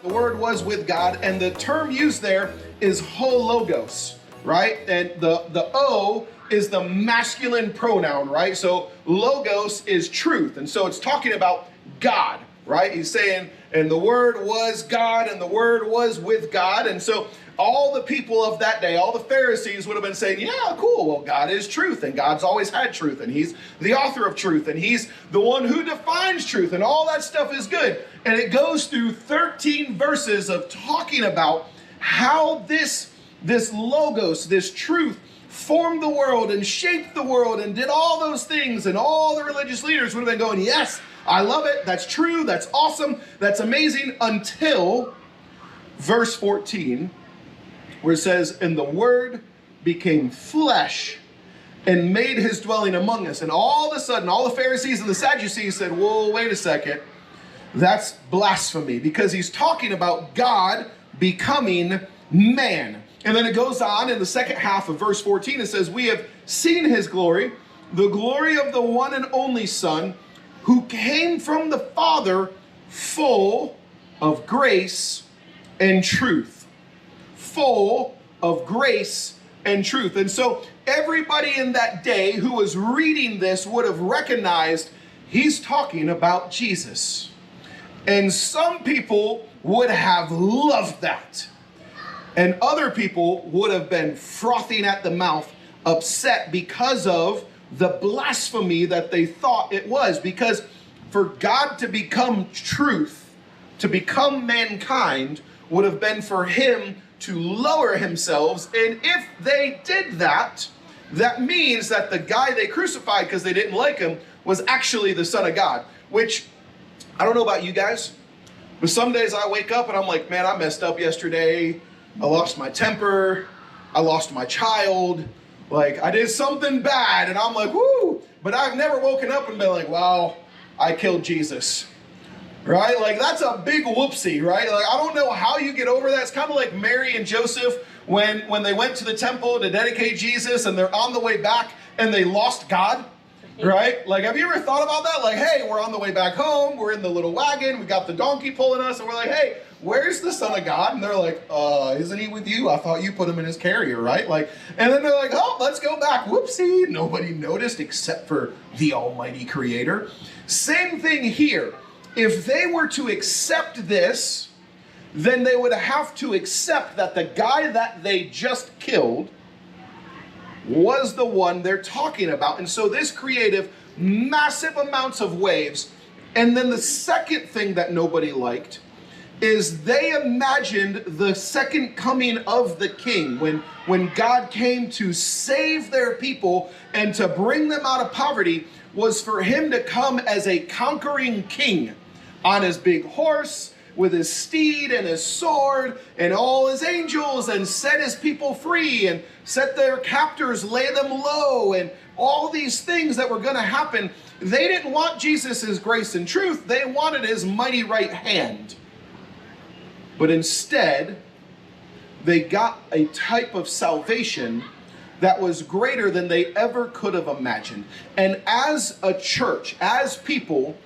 The Word was with God, and the term used there is hologos, right? And the O is the masculine pronoun, right? So logos is truth, and so it's talking about God, right? He's saying, and the Word was God, and the Word was with God. And so all the people of that day, all the Pharisees would have been saying, yeah, cool, well, God is truth, and God's always had truth, and he's the author of truth, and he's the one who defines truth, and all that stuff is good. And it goes through 13 verses of talking about how this logos, this truth, formed the world and shaped the world and did all those things. And all the religious leaders would have been going, yes, I love it, that's true, that's awesome, that's amazing, until verse 14, where it says, and the Word became flesh and made his dwelling among us. And all of a sudden, all the Pharisees and the Sadducees said, whoa, wait a second, that's blasphemy, because he's talking about God becoming man. And then it goes on in the second half of verse 14, it says, we have seen his glory, the glory of the one and only Son, who came from the Father, full of grace and truth. Full of grace and truth. And so everybody in that day who was reading this would have recognized he's talking about Jesus. And some people would have loved that. And other people would have been frothing at the mouth, upset because of the blasphemy that they thought it was. Because for God to become truth, to become mankind, would have been for him to lower himself. And if they did that, that means that the guy they crucified because they didn't like him was actually the Son of God. Which, I don't know about you guys, but some days I wake up and I'm like, man, I messed up yesterday. I lost my temper. I lost my child. Like, I did something bad, and I'm like, whoo. But I've never woken up and been like, wow, I killed Jesus. Right? Like, that's a big whoopsie, right? Like, I don't know how you get over that. It's kind of like Mary and Joseph when they went to the temple to dedicate Jesus, and they're on the way back and they lost God. Right? Like, have you ever thought about that? Like, hey, we're on the way back home. We're in the little wagon. We got the donkey pulling us. And we're like, hey, where's the Son of God? And they're like, isn't he with you? I thought you put him in his carrier, right? Like, and then they're like, oh, let's go back. Whoopsie. Nobody noticed except for the Almighty Creator. Same thing here. If they were to accept this, then they would have to accept that the guy that they just killed was the one they're talking about. And so this created massive amounts of waves. And then the second thing that nobody liked is they imagined the second coming of the king, when God came to save their people and to bring them out of poverty, was for him to come as a conquering king on his big horse, with his steed and his sword and all his angels, and set his people free and set their captors, lay them low, and all these things that were going to happen. They didn't want Jesus' grace and truth. They wanted his mighty right hand. But instead, they got a type of salvation that was greater than they ever could have imagined. And as a church, as people,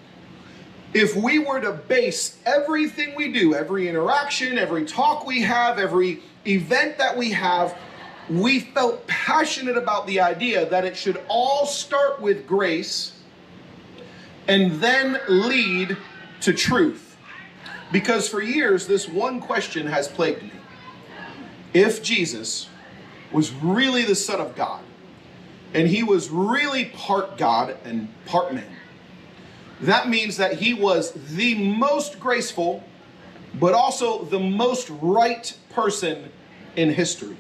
if we were to base everything we do, every interaction, every talk we have, every event that we have, we felt passionate about the idea that it should all start with grace and then lead to truth. Because for years, this one question has plagued me. If Jesus was really the Son of God, and he was really part God and part man, that means that he was the most graceful, but also the most right person in history.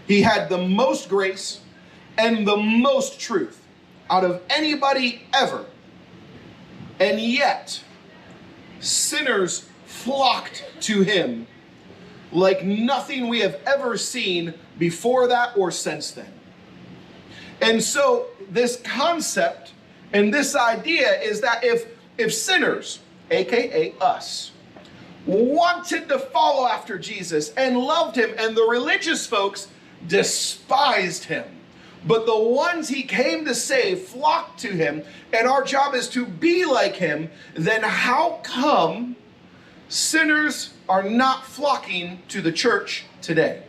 He had the most grace and the most truth out of anybody ever. And yet, sinners flocked to him like nothing we have ever seen before that or since then. And so this concept and this idea is that if sinners, aka us, wanted to follow after Jesus and loved him, and the religious folks despised him, but the ones he came to save flocked to him, and our job is to be like him, then how come sinners are not flocking to the church today.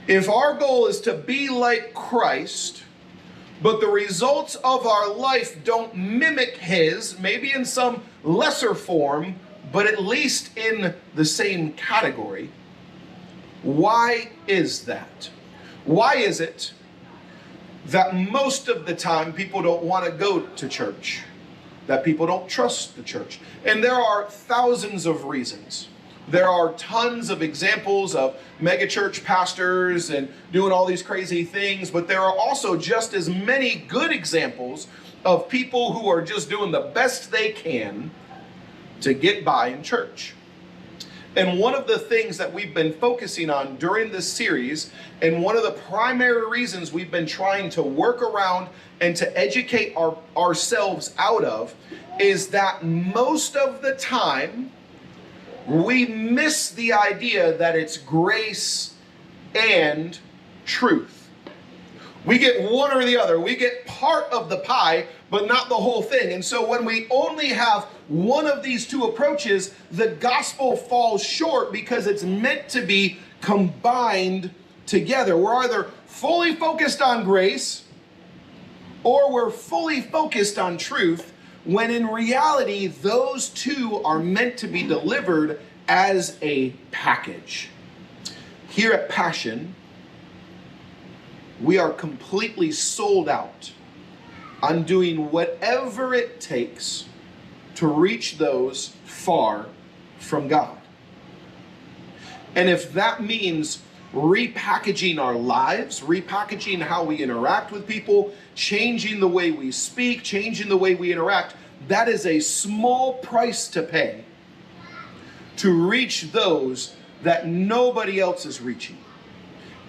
If our goal is to be like Christ, but the results of our life don't mimic his, maybe in some lesser form, but at least in the same category, why is that? Why is it that most of the time people don't want to go to church? That people don't trust the church? And there are thousands of reasons. There are tons of examples of megachurch pastors and doing all these crazy things, but there are also just as many good examples of people who are just doing the best they can to get by in church. And one of the things that we've been focusing on during this series, and one of the primary reasons we've been trying to work around and to educate ourselves out of, is that most of the time, we miss the idea that it's grace and truth. We get one or the other. We get part of the pie, but not the whole thing. And so when we only have one of these two approaches, the gospel falls short because it's meant to be combined together. We're either fully focused on grace or we're fully focused on truth, when in reality, those two are meant to be delivered as a package. Here at Passion, we are completely sold out on doing whatever it takes to reach those far from God. And if that means repackaging our lives, repackaging how we interact with people, changing the way we speak, changing the way we interact, that is a small price to pay to reach those that nobody else is reaching.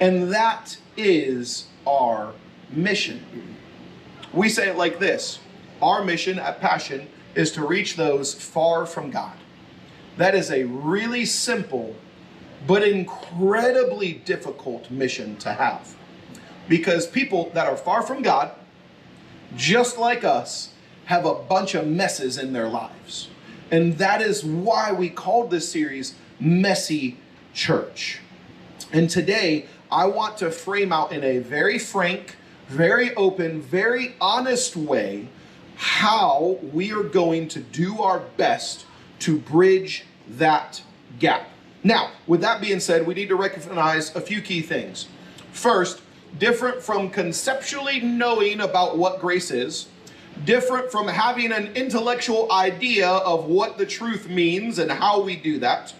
And that is our mission. We say it like this: our mission at Passion is to reach those far from God. That is a really simple but incredibly difficult mission to have. Because people that are far from God, just like us, have a bunch of messes in their lives. And that is why we called this series Messy Church. And today, I want to frame out in a very frank, very open, very honest way how we are going to do our best to bridge that gap. Now, with that being said, we need to recognize a few key things. First, different from conceptually knowing about what grace is, different from having an intellectual idea of what the truth means and how we do that,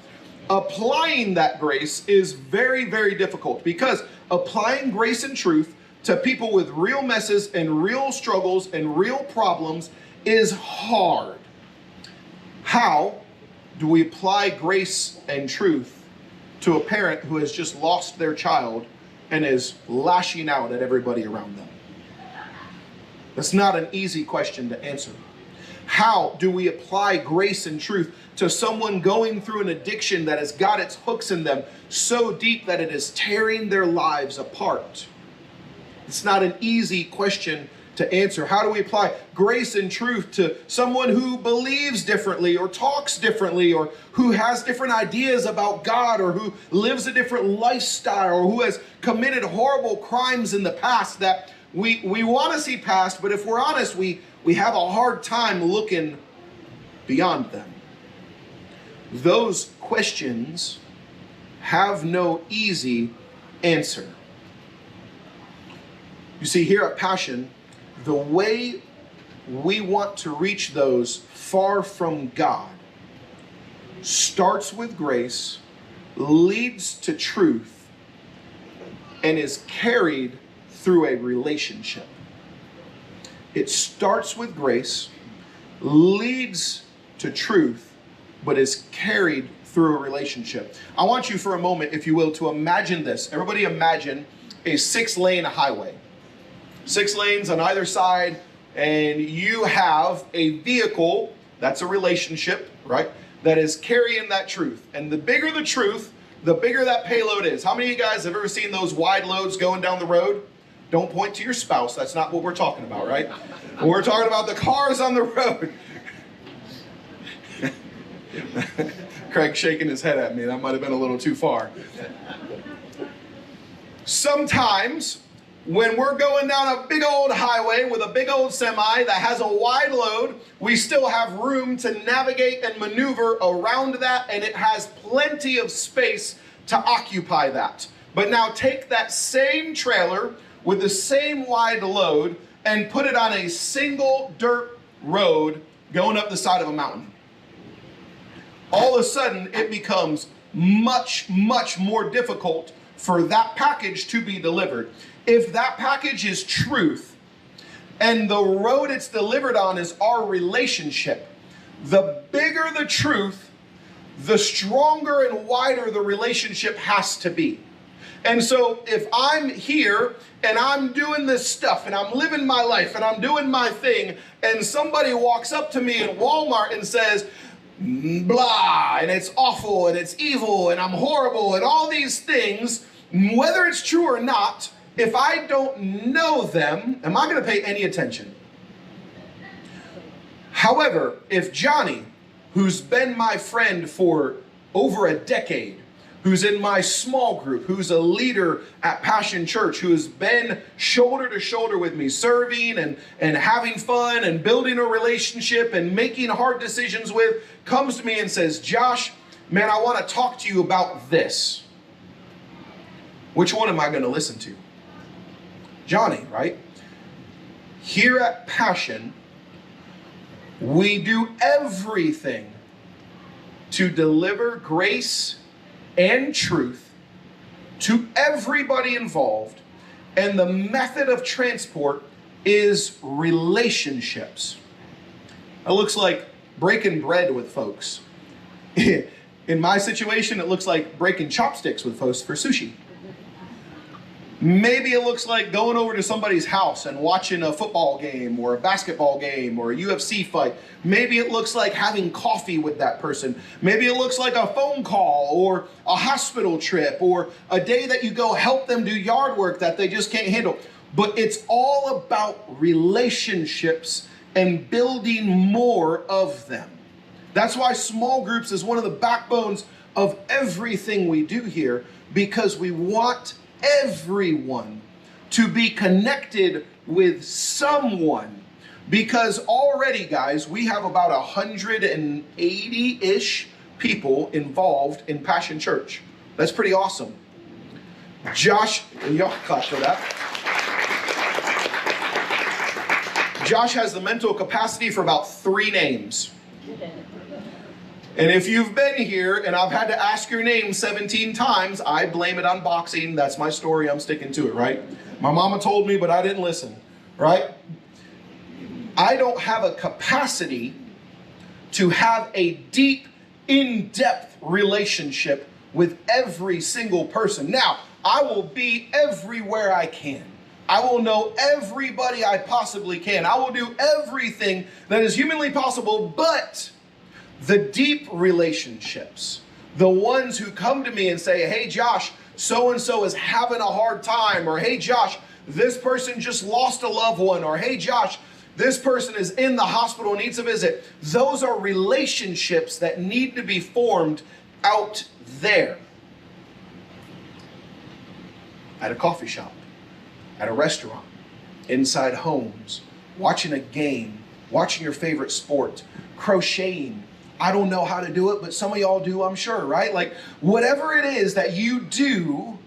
applying that grace is very, very difficult, because applying grace and truth to people with real messes and real struggles and real problems is hard. How do we apply grace and truth to a parent who has just lost their child and is lashing out at everybody around them? That's not an easy question to answer. How do we apply grace and truth to someone going through an addiction that has got its hooks in them so deep that it is tearing their lives apart? It's not an easy question to answer. How do we apply grace and truth to someone who believes differently or talks differently or who has different ideas about God or who lives a different lifestyle or who has committed horrible crimes in the past that we want to see past, but if we're honest, we have a hard time looking beyond them? Those questions have no easy answer. You see, here at Passion, the way we want to reach those far from God starts with grace, leads to truth, and is carried through a relationship. It starts with grace, leads to truth, but is carried through a relationship. I want you for a moment, if you will, to imagine this. Everybody imagine a 6-lane highway. 6 lanes on either side, and you have a vehicle, that's a relationship, right, that is carrying that truth. And the bigger the truth, the bigger that payload is. How many of you guys have ever seen those wide loads going down the road? Don't point to your spouse. That's not what we're talking about, right? We're talking about the cars on the road Craig's shaking his head at me. That might have been a little too far. Sometimes when we're going down a big old highway with a big old semi that has a wide load, we still have room to navigate and maneuver around that, and it has plenty of space to occupy that. But now take that same trailer with the same wide load and put it on a single dirt road going up the side of a mountain. All of a sudden, it becomes much, much more difficult for that package to be delivered. If that package is truth and the road it's delivered on is our relationship, the bigger the truth, the stronger and wider the relationship has to be. And so if I'm here and I'm doing this stuff and I'm living my life and I'm doing my thing, and somebody walks up to me in Walmart and says, blah, and it's awful and it's evil and I'm horrible and all these things, whether it's true or not, if I don't know them, am I going to pay any attention? However, if Johnny, who's been my friend for over a decade, who's in my small group, who's a leader at Passion Church, who has been shoulder to shoulder with me, serving and having fun and building a relationship and making hard decisions with, comes to me and says, Josh, man, I want to talk to you about this. Which one am I going to listen to? Johnny, right? Here at Passion, we do everything to deliver grace and truth to everybody involved, and the method of transport is relationships. It looks like breaking bread with folks. In my situation, it looks like breaking chopsticks with folks for sushi. Maybe it looks like going over to somebody's house and watching a football game or a basketball game or a UFC fight. Maybe it looks like having coffee with that person. Maybe it looks like a phone call or a hospital trip or a day that you go help them do yard work that they just can't handle. But it's all about relationships and building more of them. That's why small groups is one of the backbones of everything we do here, because we want everyone to be connected with someone. Because already, guys, we have about 180-ish people involved in Passion Church. That's pretty awesome. Josh, y'all clap for that. Josh has the mental capacity for about 3 names. And if you've been here and I've had to ask your name 17 times, I blame it on boxing. That's my story. I'm sticking to it, right? My mama told me, but I didn't listen, right? I don't have a capacity to have a deep, in-depth relationship with every single person. Now, I will be everywhere I can. I will know everybody I possibly can. I will do everything that is humanly possible, but the deep relationships, the ones who come to me and say, hey, Josh, so-and-so is having a hard time, or hey, Josh, this person just lost a loved one, or hey, Josh, this person is in the hospital and needs a visit. Those are relationships that need to be formed out there. At a coffee shop, at a restaurant, inside homes, watching a game, watching your favorite sport, crocheting. I don't know how to do it, but some of y'all do, I'm sure, right? Like, whatever it is that you do,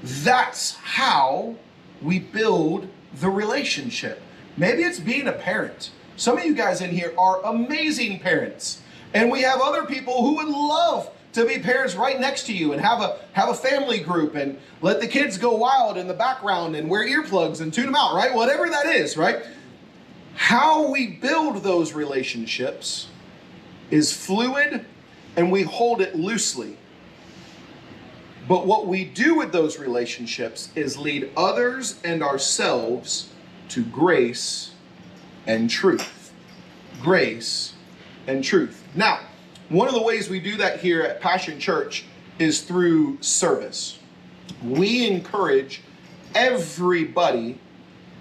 that's how we build the relationship. Maybe it's being a parent. Some of you guys in here are amazing parents. And we have other people who would love to be parents right next to you and have a family group and let the kids go wild in the background and wear earplugs and tune them out, right? Whatever that is, right? How we build those relationships is fluid and we hold it loosely. But what we do with those relationships is lead others and ourselves to grace and truth. Grace and truth. Now, one of the ways we do that here at Passion Church is through service. We encourage everybody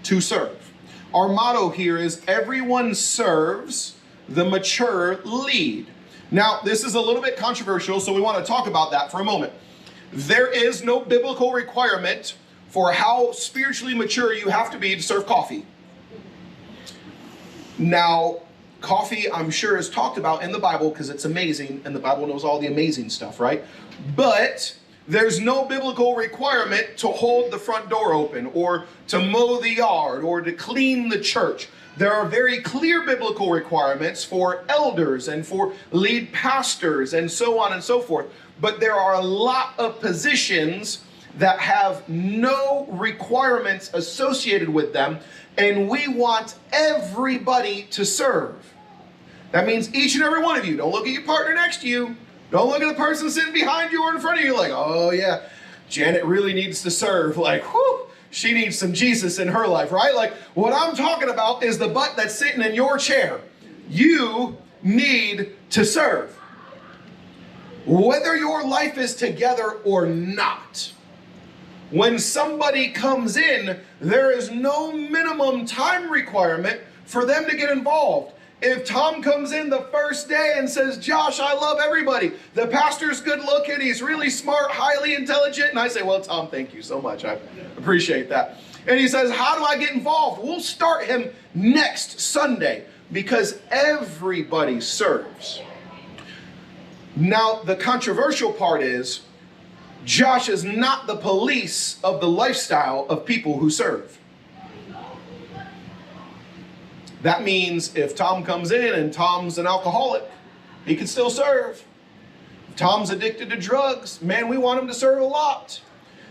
to serve. Our motto here is everyone serves, the mature lead. Now, this is a little bit controversial, so we want to talk about that for a moment. There is no biblical requirement for how spiritually mature you have to be to serve coffee. Now, coffee, I'm sure, is talked about in the Bible because it's amazing, and the Bible knows all the amazing stuff, right? But there's no biblical requirement to hold the front door open or to mow the yard or to clean the church. There are very clear biblical requirements for elders and for lead pastors and so on and so forth. But there are a lot of positions that have no requirements associated with them, and we want everybody to serve. That means each and every one of you. Don't look at your partner next to you. Don't look at the person sitting behind you or in front of you like, oh yeah, Janet really needs to serve. Like, whew, she needs some Jesus in her life, right? Like, what I'm talking about is the butt that's sitting in your chair. You need to serve. Whether your life is together or not. When somebody comes in, there is no minimum time requirement for them to get involved. If Tom comes in the first day and says, Josh, I love everybody. The pastor's good looking. He's really smart, highly intelligent. And I say, well, Tom, thank you so much. I appreciate that. And he says, how do I get involved? We'll start him next Sunday because everybody serves. Now, the controversial part is Josh is not the police of the lifestyle of people who serve. That means if Tom comes in and Tom's an alcoholic, he can still serve. If Tom's addicted to drugs, man, we want him to serve a lot.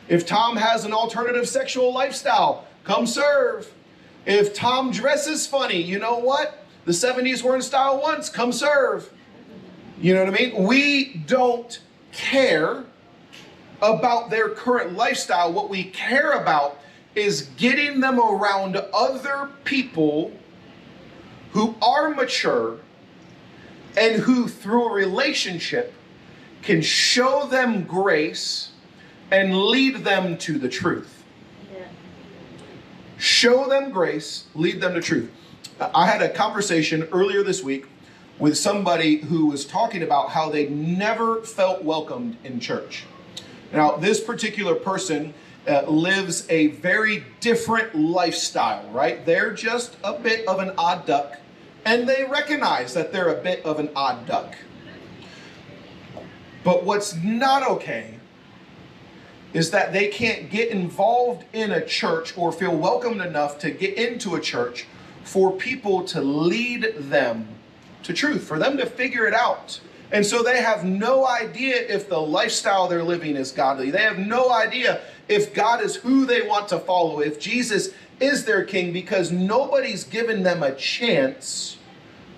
If Tom has an alternative sexual lifestyle, come serve. If Tom dresses funny, you know what? The 70s were in style once, come serve. You know what I mean? We don't care about their current lifestyle. What we care about is getting them around other people who are mature and who through a relationship can show them grace and lead them to the truth. Yeah. Show them grace, lead them to truth. I had a conversation earlier this week with somebody who was talking about how they never felt welcomed in church. Now, this particular person lives a very different lifestyle, right? They're just a bit of an odd duck, and they recognize that they're a bit of an odd duck. But what's not okay is that they can't get involved in a church or feel welcomed enough to get into a church for people to lead them to truth, for them to figure it out. And so they have no idea if the lifestyle they're living is godly. They have no idea if God is who they want to follow, if Jesus is their king, because nobody's given them a chance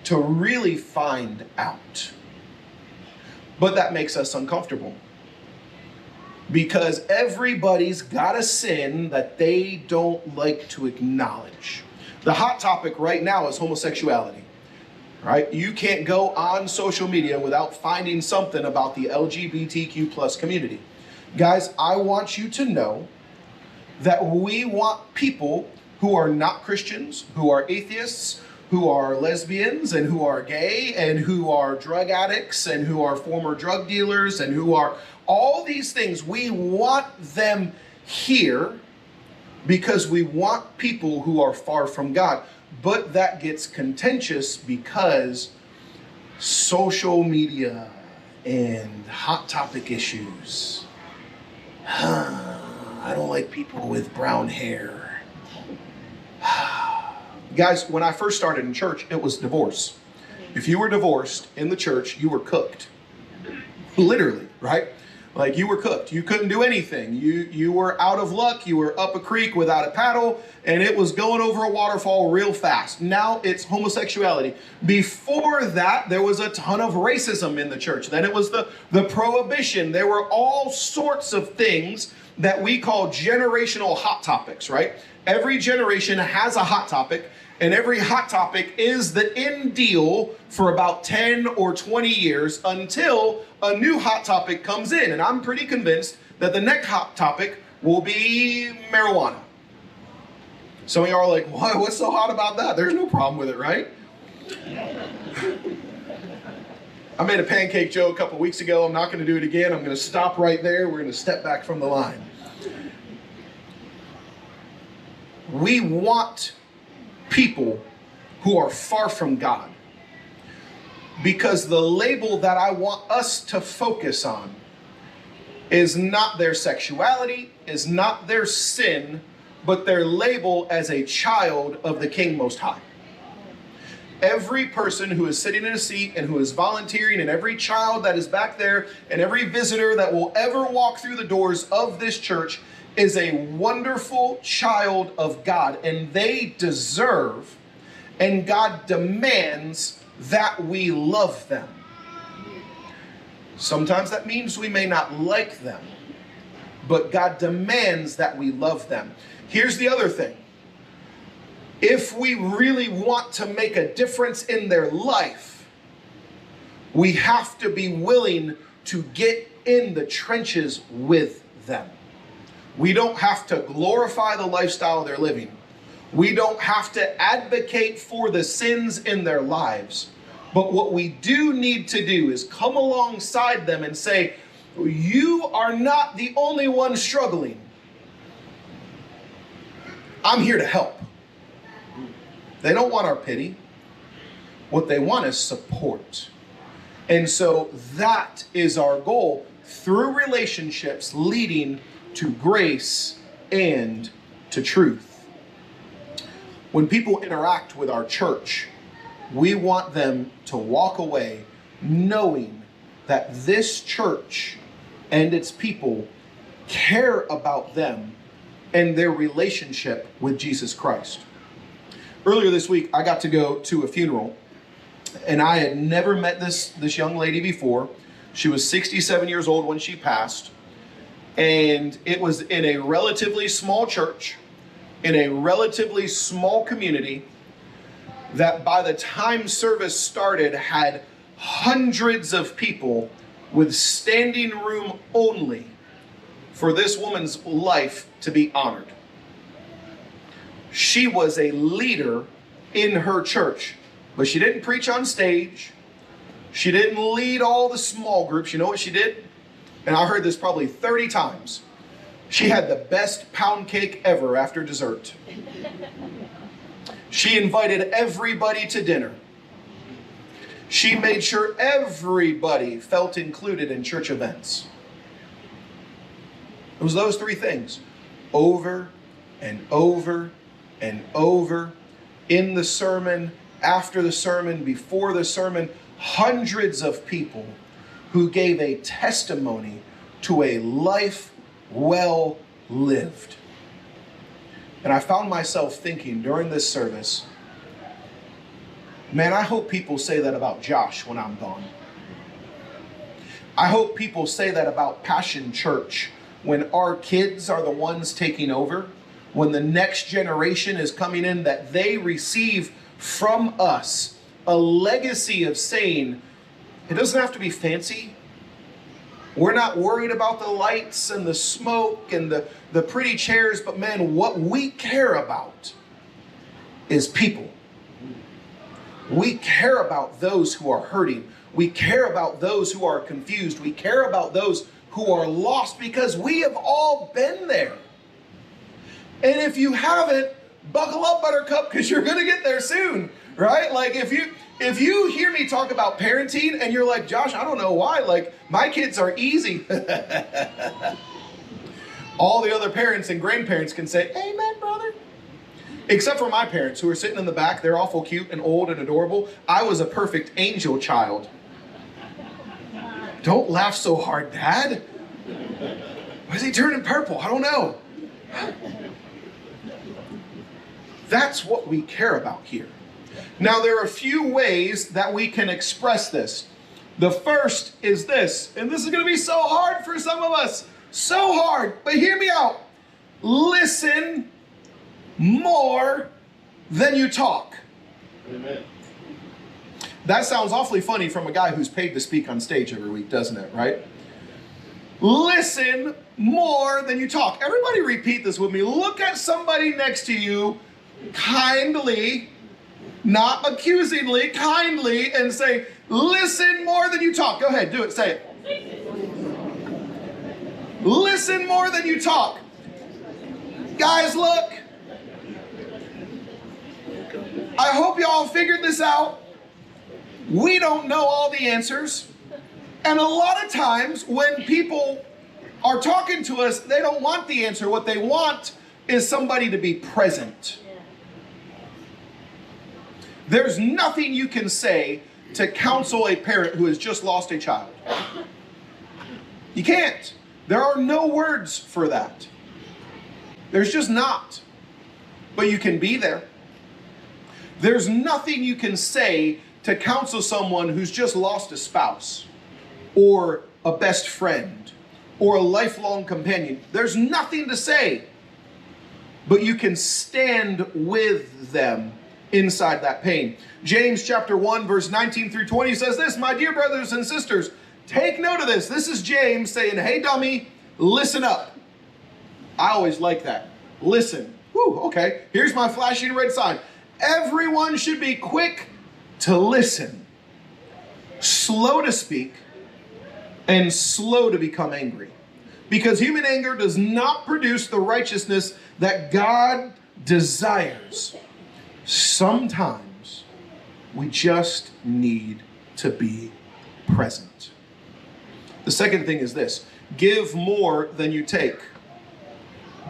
to really find out. But that makes us uncomfortable, because everybody's got a sin that they don't like to acknowledge. The hot topic right now is homosexuality. Right? You can't go on social media without finding something about the LGBTQ plus community. Guys, I want you to know that we want people who are not Christians, who are atheists, who are lesbians, and who are gay, and who are drug addicts, and who are former drug dealers, and who are all these things. We want them here because we want people who are far from God. But that gets contentious because social media and hot topic issues. I don't like people with brown hair. Guys, when I first started in church, it was divorce. If you were divorced in the church, you were cooked. Literally, right? Like, you were cooked. You couldn't do anything. You were out of luck. You were up a creek without a paddle, and it was going over a waterfall real fast. Now it's homosexuality. Before that, there was a ton of racism in the church. Then it was the prohibition. There were all sorts of things that we call generational hot topics, right? Every generation has a hot topic, and every hot topic is the end deal for about 10 or 20 years until a new hot topic comes in. And I'm pretty convinced that the next hot topic will be marijuana. Some of y'all are like, what? What's so hot about that? There's no problem with it, right? I made a pancake joke a couple weeks ago. I'm not going to do it again. I'm going to stop right there. We're going to step back from the line. We want people who are far from God, because the label that I want us to focus on is not their sexuality, is not their sin, but their label as a child of the King Most High. Every person who is sitting in a seat and who is volunteering, and every child that is back there, and every visitor that will ever walk through the doors of this church is a wonderful child of God, and they deserve, and God demands that we love them. Sometimes that means we may not like them, but God demands that we love them. Here's the other thing. If we really want to make a difference in their life, we have to be willing to get in the trenches with them. We don't have to glorify the lifestyle they're living. We don't have to advocate for the sins in their lives. But what we do need to do is come alongside them and say, you are not the only one struggling. I'm here to help. They don't want our pity. What they want is support. And so that is our goal, through relationships leading to grace and to truth. When people interact with our church, we want them to walk away knowing that this church and its people care about them and their relationship with Jesus Christ. Earlier this week, I got to go to a funeral, and I had never met this young lady before. She was 67 years old when she passed, and it was in a relatively small church, in a relatively small community, that by the time service started had hundreds of people with standing room only for this woman's life to be honored. She was a leader in her church, but she didn't preach on stage. She didn't lead all the small groups. You know what she did? And I heard this probably 30 times. She had the best pound cake ever after dessert. She invited everybody to dinner. She made sure everybody felt included in church events. It was those three things, over and over and over, in the sermon, after the sermon, before the sermon, hundreds of people who gave a testimony to a life well lived. And I found myself thinking during this service, man, I hope people say that about Josh when I'm gone. I hope people say that about Passion Church when our kids are the ones taking over, when the next generation is coming in, that they receive from us a legacy of saying, it doesn't have to be fancy. We're not worried about the lights and the smoke and the pretty chairs, but man, what we care about is people. We care about those who are hurting. We care about those who are confused. We care about those who are lost, because we have all been there. And if you haven't, buckle up, Buttercup, because you're going to get there soon, right? Like if you hear me talk about parenting and you're like, Josh, I don't know why, like my kids are easy. All the other parents and grandparents can say, amen, brother. Except for my parents who are sitting in the back. They're awful cute and old and adorable. I was a perfect angel child. Don't laugh so hard, Dad. Why is he turning purple? I don't know. That's what we care about here. Now, there are a few ways that we can express this. The first is this, and this is going to be so hard for some of us. So hard, but hear me out. Listen more than you talk. Amen. That sounds awfully funny from a guy who's paid to speak on stage every week, doesn't it, right? Listen more than you talk. Everybody repeat this with me. Look at somebody next to you kindly, not accusingly, kindly, and say, Listen more than you talk. Go ahead, do it, say it. Listen more than you talk. Guys, look. I hope y'all figured this out. We don't know all the answers. And a lot of times when people are talking to us, they don't want the answer. What they want is somebody to be present. There's nothing you can say to counsel a parent who has just lost a child. You can't. There are no words for that. There's just not. But you can be there. There's nothing you can say to counsel someone who's just lost a spouse or a best friend or a lifelong companion. There's nothing to say. But you can stand with them inside that pain. James chapter 1 verse 19 through 20 says this, my dear brothers and sisters, take note of this. This is James saying, hey dummy, listen up. I always like that. Listen. Whew, okay, here's my flashing red sign. Everyone should be quick to listen, slow to speak, and slow to become angry. Because human anger does not produce the righteousness that God desires. Sometimes we just need to be present. The second thing is this: give more than you take.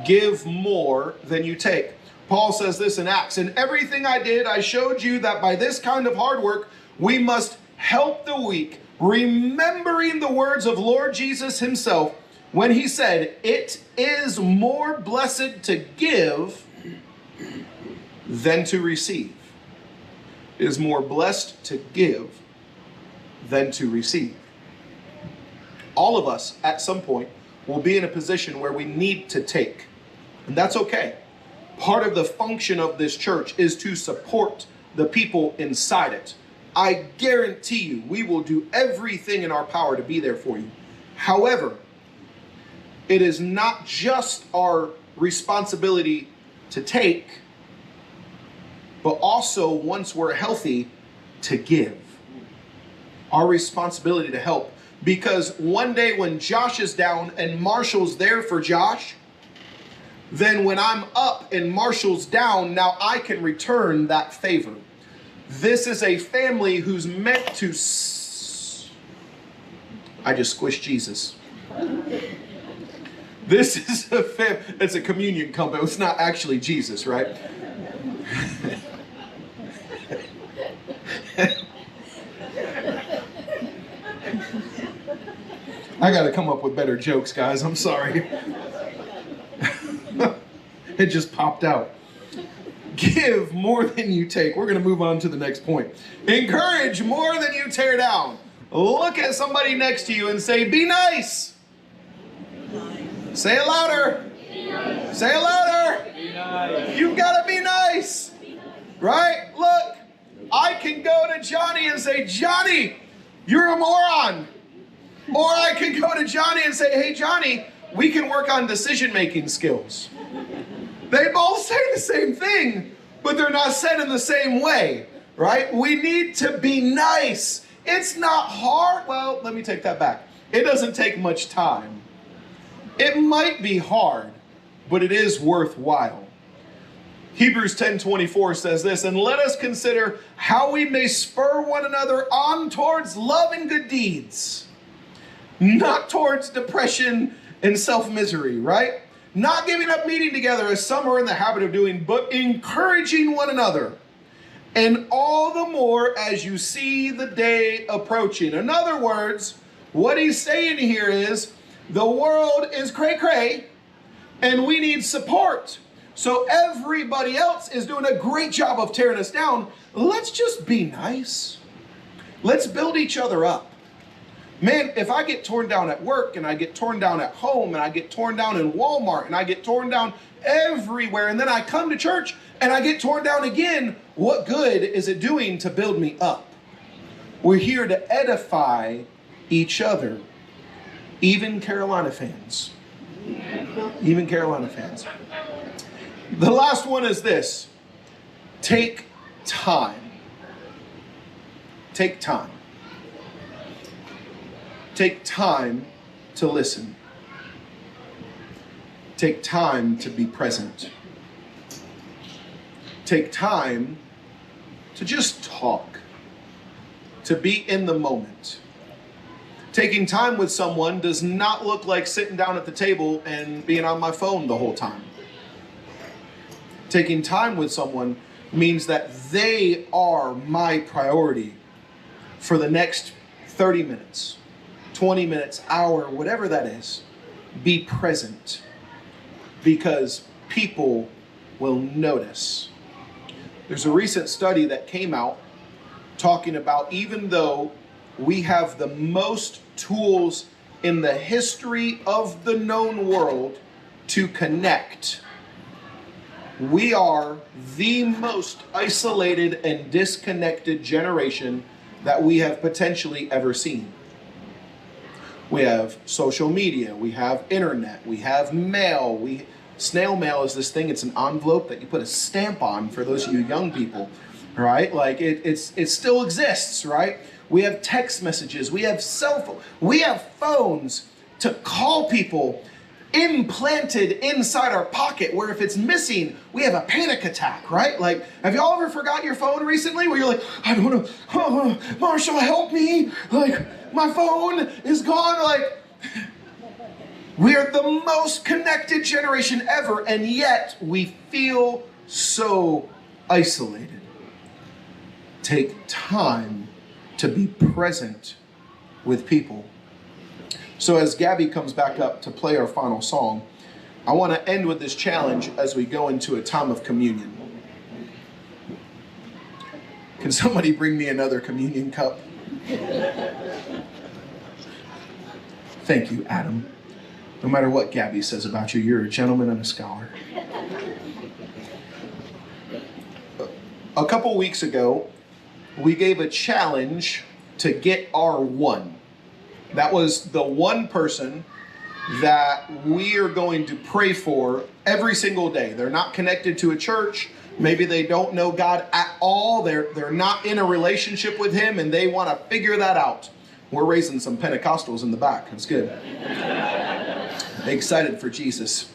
Give more than you take. Paul says this in Acts, in everything I did, I showed you that by this kind of hard work, we must help the weak, remembering the words of Lord Jesus himself, when he said, it is more blessed to give than to receive. It is more blessed to give than to receive. All of us at some point will be in a position where we need to take. And that's okay. Part of the function of this church is to support the people inside it. I guarantee you, we will do everything in our power to be there for you. However, it is not just our responsibility to take, but also, once we're healthy, to give. Our responsibility to help. Because one day when Josh is down and Marshall's there for Josh, then when I'm up and Marshall's down, now I can return that favor. This is a family who's meant to... I just squished Jesus. This is it's a communion cup. It's not actually Jesus, right? I got to come up with better jokes, guys. I'm sorry. It just popped out. Give more than you take. We're going to move on to the next point. Encourage more than you tear down. Look at somebody next to you and say, be nice. Say it louder. Say it louder. You've got to be nice. Right? Look, I can go to Johnny and say, Johnny, you're a moron. Or I can go to Johnny and say, hey, Johnny, we can work on decision-making skills. They both say the same thing, but they're not said in the same way, right? We need to be nice. It's not hard. Well, let me take that back. It doesn't take much time. It might be hard, but it is worthwhile. Hebrews 10:24 says this, and let us consider how we may spur one another on towards love and good deeds, not towards depression and self-misery, right? Not giving up meeting together as some are in the habit of doing, but encouraging one another. And all the more as you see the day approaching. In other words, what he's saying here is the world is cray-cray and we need support. So everybody else is doing a great job of tearing us down. Let's just be nice. Let's build each other up. Man, if I get torn down at work and I get torn down at home and I get torn down in Walmart and I get torn down everywhere and then I come to church and I get torn down again, what good is it doing to build me up? We're here to edify each other. Even Carolina fans. Even Carolina fans. The last one is this. Take time. Take time. Take time to listen. Take time to be present. Take time to just talk, to be in the moment. Taking time with someone does not look like sitting down at the table and being on my phone the whole time. Taking time with someone means that they are my priority for the next 30 minutes, 20 minutes, hour, whatever that is. Be present, because people will notice. There's a recent study that came out talking about, even though we have the most tools in the history of the known world to connect, we are the most isolated and disconnected generation that we have potentially ever seen. We have social media, we have internet, we have mail. Snail mail is this thing, it's an envelope that you put a stamp on for those of you young people, right? Like it still exists, right? We have text messages, we have cell phone, we have phones to call people implanted inside our pocket, where if it's missing, we have a panic attack, right? Like, have y'all ever forgot your phone recently where you're like, I don't know, Marshall, help me, like my phone is gone. Like, we're the most connected generation ever, and yet we feel so isolated. Take time to be present with people. So as Gabby comes back up to play our final song, I want to end with this challenge as we go into a time of communion. Can somebody bring me another communion cup? Thank you, Adam. No matter what Gabby says about you, you're a gentleman and a scholar. A couple weeks ago, we gave a challenge to get our one. That was the one person that we are going to pray for every single day. They're not connected to a church. Maybe they don't know God at all. They're not in a relationship with Him, and they want to figure that out. We're raising some Pentecostals in the back. That's good. Excited for Jesus.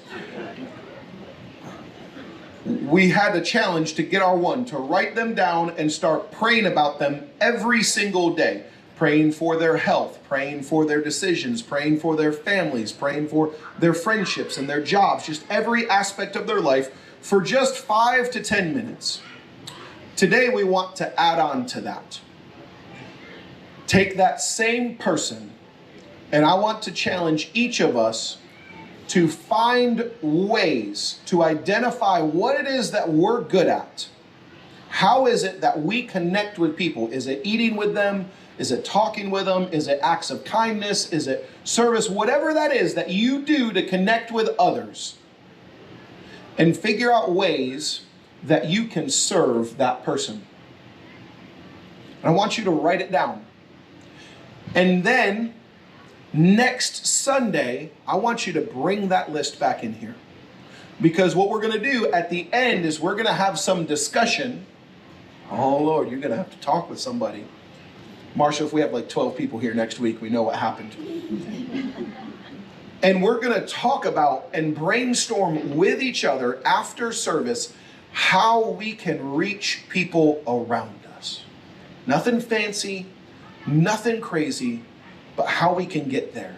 We had a challenge to get our one, to write them down and start praying about them every single day. Praying for their health, praying for their decisions, praying for their families, praying for their friendships and their jobs, just every aspect of their life for just 5 to 10 minutes. Today we want to add on to that. Take that same person, and I want to challenge each of us to find ways to identify what it is that we're good at. How is it that we connect with people? Is it eating with them? Is it talking with them? Is it acts of kindness? Is it service? Whatever that is that you do to connect with others. And figure out ways that you can serve that person. And I want you to write it down. And then next Sunday, I want you to bring that list back in here. Because what we're going to do at the end is we're going to have some discussion. Oh, Lord, you're going to have to talk with somebody. Marsha, if we have like 12 people here next week, we know what happened. And we're going to talk about and brainstorm with each other after service how we can reach people around us. Nothing fancy, nothing crazy, but how we can get there.